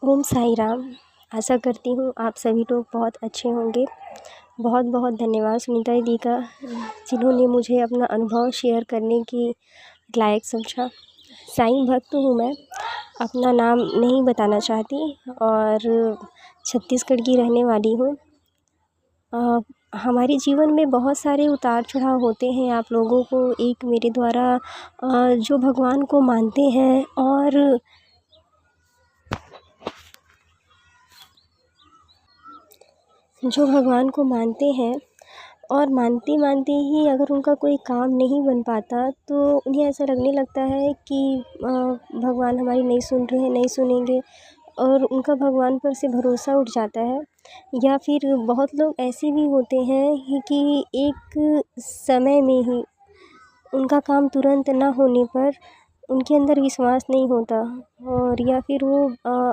ओम साई राम। आशा करती हूँ आप सभी लोग बहुत अच्छे होंगे। बहुत बहुत धन्यवाद सुनीता दीदी का, जिन्होंने मुझे अपना अनुभव शेयर करने की लायक समझा। साईं भक्त हूँ मैं, अपना नाम नहीं बताना चाहती और छत्तीसगढ़ की रहने वाली हूँ। हमारे जीवन में बहुत सारे उतार चढ़ाव होते हैं। आप लोगों को एक मेरे द्वारा जो भगवान को मानते हैं और जो भगवान को मानते हैं और मानते मानते ही अगर उनका कोई काम नहीं बन पाता तो उन्हें ऐसा लगने लगता है कि भगवान हमारी नहीं सुन रहे हैं, नहीं सुनेंगे, और उनका भगवान पर से भरोसा उठ जाता है। या फिर बहुत लोग ऐसे भी होते हैं कि एक समय में ही उनका काम तुरंत ना होने पर उनके अंदर विश्वास नहीं होता, और या फिर वो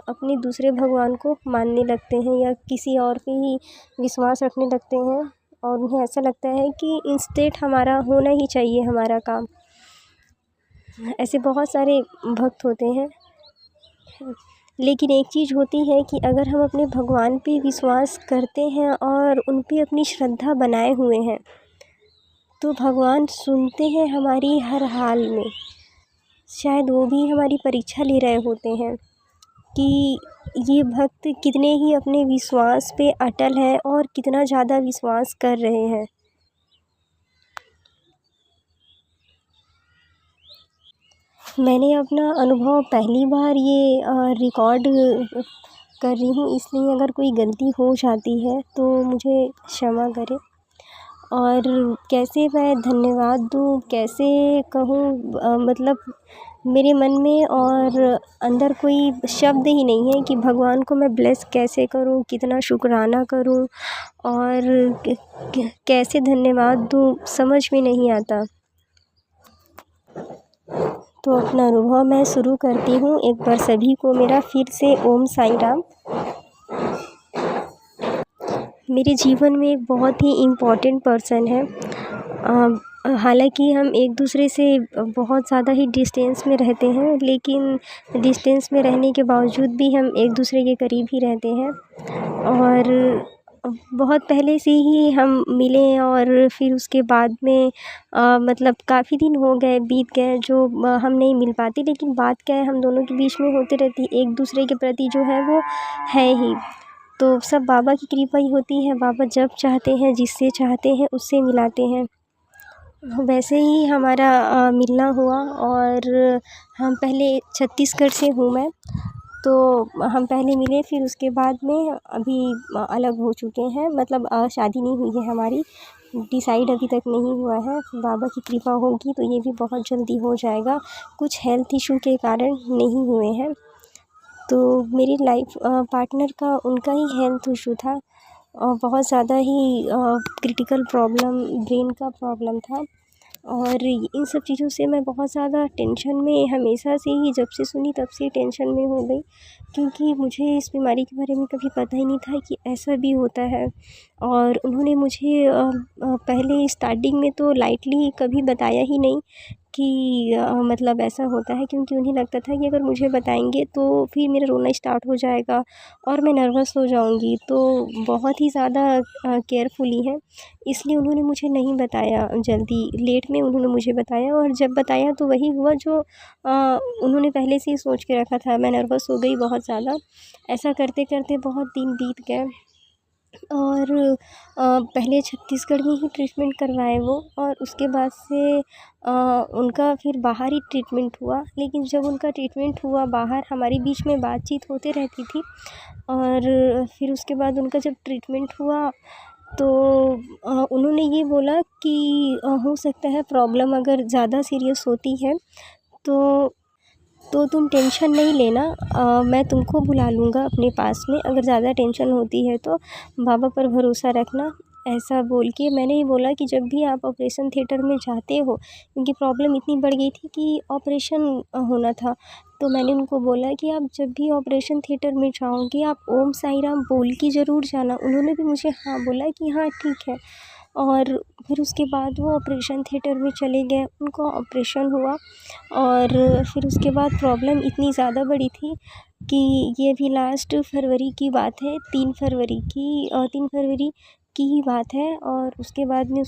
अपने दूसरे भगवान को मानने लगते हैं या किसी और पे ही विश्वास रखने लगते हैं, और उन्हें ऐसा लगता है कि इंस्टेंट हमारा होना ही चाहिए हमारा काम। ऐसे बहुत सारे भक्त होते हैं, लेकिन एक चीज़ होती है कि अगर हम अपने भगवान पे विश्वास करते हैं और उन पे अपनी श्रद्धा बनाए हुए हैं तो भगवान सुनते हैं हमारी हर हाल में। शायद वो भी हमारी परीक्षा ले रहे होते हैं कि ये भक्त कितने ही अपने विश्वास पे अटल है और कितना ज़्यादा विश्वास कर रहे हैं। मैंने अपना अनुभव पहली बार ये रिकॉर्ड कर रही हूँ, इसलिए अगर कोई गलती हो जाती है तो मुझे क्षमा करें। और कैसे मैं धन्यवाद दूँ, कैसे कहूँ, मतलब मेरे मन में और अंदर कोई शब्द ही नहीं है कि भगवान को मैं ब्लेस कैसे करूँ, कितना शुक्राना करूँ और कैसे धन्यवाद दूँ, समझ में नहीं आता। तो अपना अनुभव मैं शुरू करती हूँ। एक बार सभी को मेरा फिर से ओम साई राम। मेरे जीवन में एक बहुत ही इम्पोर्टेंट पर्सन है। हालांकि हम एक दूसरे से बहुत ज़्यादा ही डिस्टेंस में रहते हैं, लेकिन डिस्टेंस में रहने के बावजूद भी हम एक दूसरे के करीब ही रहते हैं। और बहुत पहले से ही हम मिले और फिर उसके बाद में मतलब काफ़ी दिन हो गए, बीत गए, जो हम नहीं मिल पाते, लेकिन बात क्या है हम दोनों के बीच में होती रहती, एक दूसरे के प्रति जो है वो है ही। तो सब बाबा की कृपा ही होती है। बाबा जब चाहते हैं, जिससे चाहते हैं उससे मिलाते हैं। वैसे ही हमारा मिलना हुआ, और हम पहले छत्तीसगढ़ से हूँ मैं, तो हम पहले मिले, फिर उसके बाद में अभी अलग हो चुके हैं। मतलब शादी नहीं हुई है हमारी, डिसाइड अभी तक नहीं हुआ है। बाबा की कृपा होगी तो ये भी बहुत जल्दी हो जाएगा। कुछ हेल्थ इशू के कारण नहीं हुए हैं। तो मेरी लाइफ पार्टनर का उनका ही हेल्थ इशू था, और बहुत ज़्यादा ही क्रिटिकल प्रॉब्लम, ब्रेन का प्रॉब्लम था। और इन सब चीज़ों से मैं बहुत ज़्यादा टेंशन में हमेशा से ही, जब से सुनी तब से टेंशन में हो गई, क्योंकि मुझे इस बीमारी के बारे में कभी पता ही नहीं था कि ऐसा भी होता है। और उन्होंने मुझे पहले स्टार्टिंग में तो लाइटली कभी बताया ही नहीं कि मतलब ऐसा होता है, क्योंकि उन्हें लगता था कि अगर मुझे बताएंगे तो फिर मेरा रोना स्टार्ट हो जाएगा और मैं नर्वस हो जाऊंगी। तो बहुत ही ज़्यादा केयरफुली है, इसलिए उन्होंने मुझे नहीं बताया जल्दी, लेट में उन्होंने मुझे बताया। और जब बताया तो वही हुआ जो उन्होंने पहले से ही सोच के रखा था। मैं नर्वस हो गई बहुत ज़्यादा। ऐसा करते करते बहुत दिन बीत गए, और पहले छत्तीसगढ़ में ही ट्रीटमेंट करवाए वो, और उसके बाद से उनका फिर बाहर ही ट्रीटमेंट हुआ। लेकिन जब उनका ट्रीटमेंट हुआ बाहर, हमारी बीच में बातचीत होते रहती थी, और फिर उसके बाद उनका जब ट्रीटमेंट हुआ तो उन्होंने ये बोला कि हो सकता है प्रॉब्लम अगर ज़्यादा सीरियस होती है तो तुम टेंशन नहीं लेना, मैं तुमको बुला लूँगा अपने पास में, अगर ज़्यादा टेंशन होती है तो बाबा पर भरोसा रखना। ऐसा बोल के मैंने ही बोला कि जब भी आप ऑपरेशन थिएटर में जाते हो, क्योंकि प्रॉब्लम इतनी बढ़ गई थी कि ऑपरेशन होना था, तो मैंने उनको बोला कि आप जब भी ऑपरेशन थिएटर में जाओगे आप ओम साई राम बोल के ज़रूर जाना। उन्होंने भी मुझे हाँ बोला कि हाँ ठीक है। और फिर उसके बाद वो ऑपरेशन थिएटर में चले गए, उनका ऑपरेशन हुआ। और फिर उसके बाद प्रॉब्लम इतनी ज़्यादा बढ़ी थी कि ये भी लास्ट फरवरी की बात है, 3 फरवरी की ही बात है। और उसके बाद में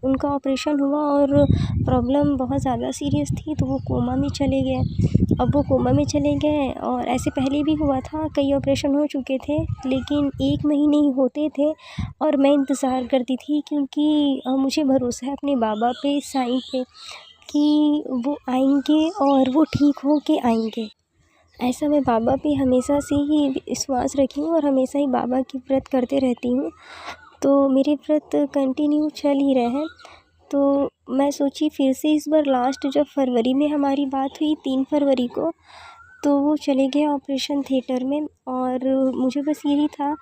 उनका ऑपरेशन हुआ और प्रॉब्लम बहुत ज़्यादा सीरियस थी, तो वो कोमा में चले गए। अब वो कोमा में चले गए, और ऐसे पहले भी हुआ था, कई ऑपरेशन हो चुके थे, लेकिन 1 महीने ही होते थे। और मैं इंतज़ार करती थी, क्योंकि मुझे भरोसा है अपने बाबा पे, साईं पे, कि वो आएंगे और वो ठीक हो के आएंगे। ऐसा मैं बाबा पे हमेशा से ही विश्वास रखी हूँ और हमेशा ही बाबा की व्रत करते रहती हूँ। तो मेरे व्रत कंटिन्यू चल ही रहे हैं। तो मैं सोची फिर से इस बार लास्ट जब फरवरी में हमारी बात हुई 3 फरवरी को, तो वो चले गए ऑपरेशन थिएटर में। और मुझे बस यही था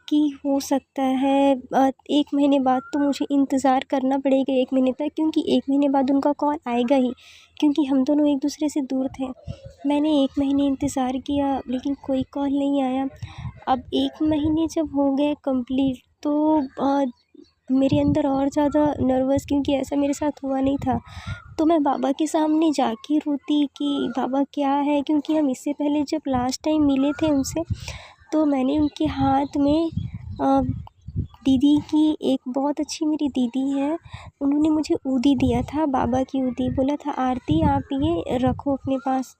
कि हो सकता है 1 महीने बाद तो मुझे इंतज़ार करना पड़ेगा, 1 महीने तक, क्योंकि 1 महीने बाद उनका कॉल आएगा ही, क्योंकि हम दोनों एक दूसरे से दूर थे। मैंने 1 महीने इंतज़ार किया, लेकिन कोई कॉल नहीं आया। अब 1 महीने जब हो गए कंप्लीट, तो मेरे अंदर और ज़्यादा नर्वस, क्योंकि ऐसा मेरे साथ हुआ नहीं था। तो मैं बाबा के सामने जाके रोती कि बाबा क्या है, क्योंकि हम इससे पहले जब लास्ट टाइम मिले थे उनसे, तो मैंने उनके हाथ में दीदी की, एक बहुत अच्छी मेरी दीदी है, उन्होंने मुझे ऊदी दिया था, बाबा की ऊदी, बोला था आरती आप ये रखो अपने पास।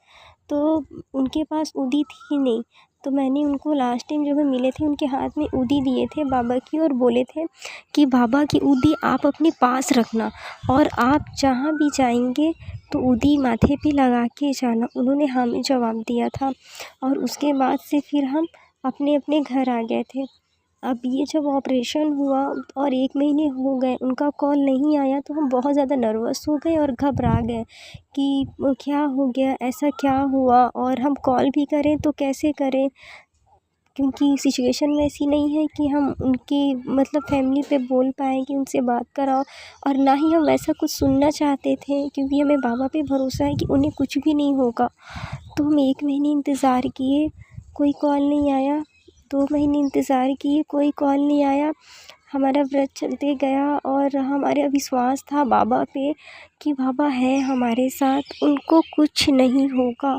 तो उनके पास ऊदी थी नहीं, तो मैंने उनको लास्ट टाइम जब हम मिले थे उनके हाथ में ऊदी दिए थे बाबा की, और बोले थे कि बाबा की ऊदी आप अपने पास रखना, और आप जहाँ भी जाएंगे तो ऊदी माथे पे लगा के जाना। उन्होंने हाँ में जवाब दिया था, और उसके बाद से फिर हम अपने अपने घर आ गए थे। अब ये जब ऑपरेशन हुआ और 1 महीने हो गए, उनका कॉल नहीं आया, तो हम बहुत ज़्यादा नर्वस हो गए और घबरा गए कि क्या हो गया, ऐसा क्या हुआ, और हम कॉल भी करें तो कैसे करें, क्योंकि सिचुएशन वैसी नहीं है कि हम उनकी मतलब फैमिली पे बोल पाएँ कि उनसे बात कराओ, और ना ही हम वैसा कुछ सुनना चाहते थे, क्योंकि हमें बाबा पे भरोसा है कि उन्हें कुछ भी नहीं होगा। तो हम 1 महीने इंतज़ार किए, कोई कॉल नहीं आया। 2 महीने इंतज़ार किए, कोई कॉल नहीं आया। हमारा व्रत चलते गया, और हमारा विश्वास था बाबा पे कि बाबा है हमारे साथ, उनको कुछ नहीं होगा,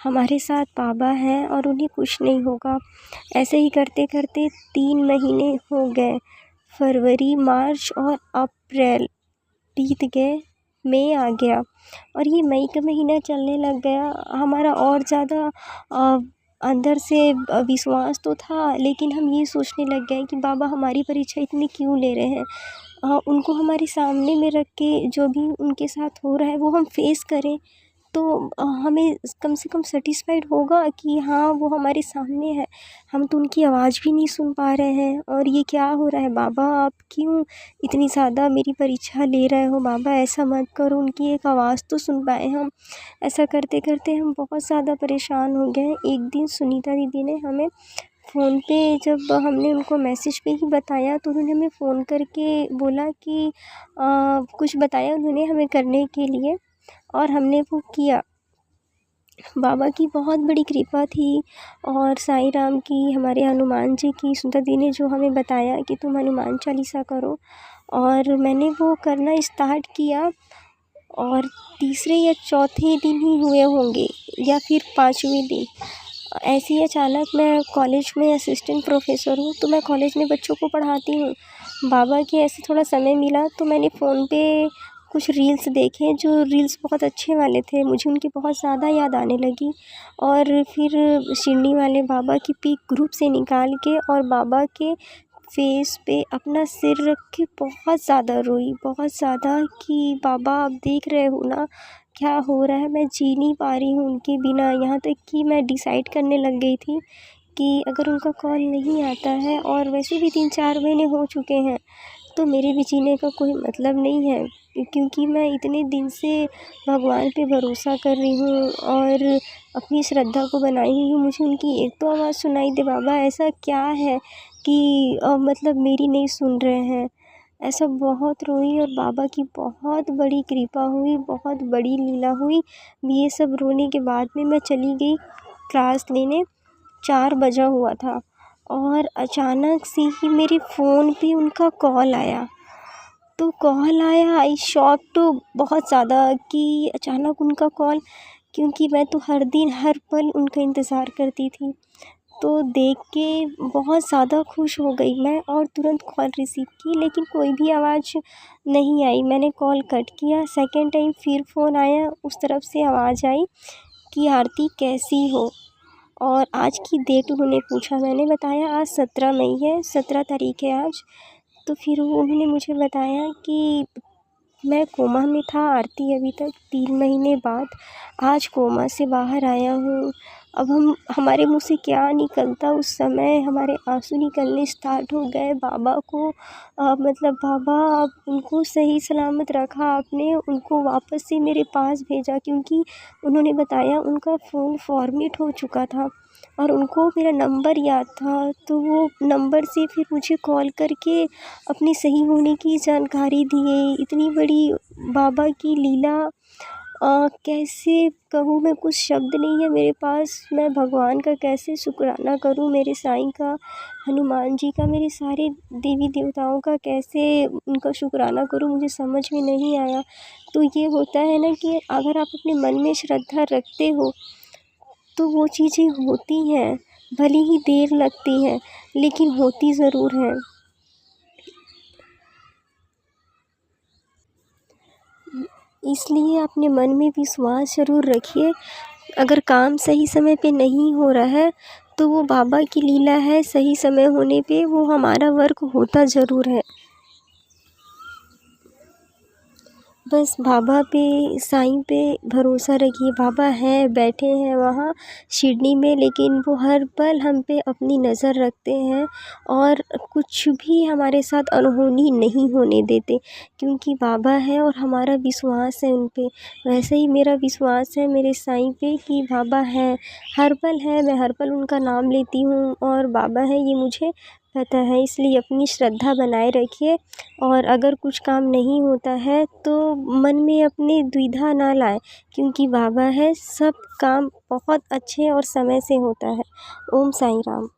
हमारे साथ बाबा हैं और उन्हें कुछ नहीं होगा। ऐसे ही करते करते 3 महीने हो गए, फरवरी, मार्च और अप्रैल बीत गए, मई आ गया, और ये मई का महीना चलने लग गया। हमारा और ज़्यादा अंदर से विश्वास तो था, लेकिन हम ये सोचने लग गए कि बाबा हमारी परीक्षा इतनी क्यों ले रहे हैं। उनको हमारे सामने में रख के जो भी उनके साथ हो रहा है वो हम फेस करें, तो हमें कम से कम सेटिस्फाइड होगा कि हाँ वो हमारे सामने है। हम तो उनकी आवाज़ भी नहीं सुन पा रहे हैं, और ये क्या हो रहा है बाबा, आप क्यों इतनी ज़्यादा मेरी परीक्षा ले रहे हो, बाबा ऐसा मत करो, उनकी एक आवाज़ तो सुन पाएँ हम। ऐसा करते करते हम बहुत ज़्यादा परेशान हो गए। एक दिन सुनीता दीदी ने हमें फ़ोन पे, जब हमने उनको मैसेज पे ही बताया, तो उन्होंने हमें फ़ोन करके बोला कि कुछ बताया उन्होंने हमें करने के लिए, और हमने वो किया। बाबा की बहुत बड़ी कृपा थी, और साईं राम की, हमारे हनुमान जी की, सुनीता दी ने जो हमें बताया कि तुम हनुमान चालीसा करो, और मैंने वो करना स्टार्ट किया। और तीसरे या चौथे दिन ही हुए होंगे, या फिर 5वें दिन, ऐसे ही अचानक, मैं कॉलेज में असिस्टेंट प्रोफेसर हूँ, तो मैं कॉलेज में बच्चों को पढ़ाती हूँ। बाबा के ऐसे थोड़ा समय मिला, तो मैंने फ़ोन पे कुछ रील्स देखे, जो रील्स बहुत अच्छे वाले थे, मुझे उनकी बहुत ज़्यादा याद आने लगी। और फिर शिरडी वाले बाबा की पिक ग्रुप से निकाल के, और बाबा के फेस पे अपना सिर रख के बहुत ज़्यादा रोई, बहुत ज़्यादा, कि बाबा आप देख रहे हो ना क्या हो रहा है, मैं जी नहीं पा रही हूँ उनके बिना। यहाँ तक कि मैं डिसाइड करने लग गई थी कि अगर उनका कॉल नहीं आता है, और वैसे भी 3-4 महीने हो चुके हैं, तो मेरे भी जीने का कोई मतलब नहीं है, क्योंकि मैं इतने दिन से भगवान पे भरोसा कर रही हूँ और अपनी श्रद्धा को बनाई हुई हूँ। मुझे उनकी एक तो आवाज़ सुनाई दे, बाबा ऐसा क्या है कि मतलब मेरी नहीं सुन रहे हैं। ऐसा बहुत रोई, और बाबा की बहुत बड़ी कृपा हुई, बहुत बड़ी लीला हुई। ये सब रोने के बाद में मैं चली गई क्लास लेने, 4 बजा हुआ था, और अचानक से ही मेरे फ़ोन पे उनका कॉल आया। तो कॉल आया, आई शॉक्ड तो बहुत ज़्यादा कि अचानक उनका कॉल, क्योंकि मैं तो हर दिन हर पल उनका इंतज़ार करती थी। तो देख के बहुत ज़्यादा खुश हो गई मैं और तुरंत कॉल रिसीव की, लेकिन कोई भी आवाज़ नहीं आई। मैंने कॉल कट किया, सेकंड टाइम फिर फ़ोन आया, उस तरफ से आवाज़ आई कि आरती कैसी हो? और आज की डेट उन्होंने पूछा, मैंने बताया आज 17 मई है, 17 तारीख़ है आज। तो फिर उन्होंने मुझे बताया कि मैं कोमा में था आरती, अभी तक 3 महीने बाद आज कोमा से बाहर आया हूँ। अब हमारे मुँह से क्या निकलता, उस समय हमारे आँसू निकलने स्टार्ट हो गए। बाबा को मतलब बाबा, आप उनको सही सलामत रखा आपने, उनको वापस से मेरे पास भेजा, क्योंकि उन्होंने बताया उनका फ़ोन फॉर्मेट हो चुका था और उनको मेरा नंबर याद था। तो वो नंबर से फिर मुझे कॉल करके अपने सही होने की जानकारी दिए। इतनी बड़ी बाबा की लीला कैसे कहूँ मैं, कुछ शब्द नहीं है मेरे पास। मैं भगवान का कैसे शुक्राना करूँ, मेरे साईं का, हनुमान जी का, मेरे सारे देवी देवताओं का कैसे उनका शुक्राना करूँ, मुझे समझ में नहीं आया। तो ये होता है ना कि अगर आप अपने मन में श्रद्धा रखते हो तो वो चीज़ें होती हैं, भले ही देर लगती है लेकिन होती ज़रूर हैं। इसलिए अपने मन में विश्वास ज़रूर रखिए। अगर काम सही समय पे नहीं हो रहा है तो वो बाबा की लीला है, सही समय होने पे वो हमारा वर्क होता ज़रूर है। बस बाबा पे, साईं पे भरोसा रखिए। बाबा हैं, बैठे हैं वहाँ शिरडी में, लेकिन वो हर पल हम पे अपनी नज़र रखते हैं और कुछ भी हमारे साथ अनहोनी नहीं होने देते, क्योंकि बाबा हैं और हमारा विश्वास है उन पे। वैसे ही मेरा विश्वास है मेरे साईं पे कि बाबा हैं, हर पल हैं, मैं हर पल उनका नाम लेती हूँ और बाबा हैं ये मुझे पता है। इसलिए अपनी श्रद्धा बनाए रखिए और अगर कुछ काम नहीं होता है तो मन में अपने द्विधा ना लाएं, क्योंकि बाबा है, सब काम बहुत अच्छे और समय से होता है। ओम साईं राम।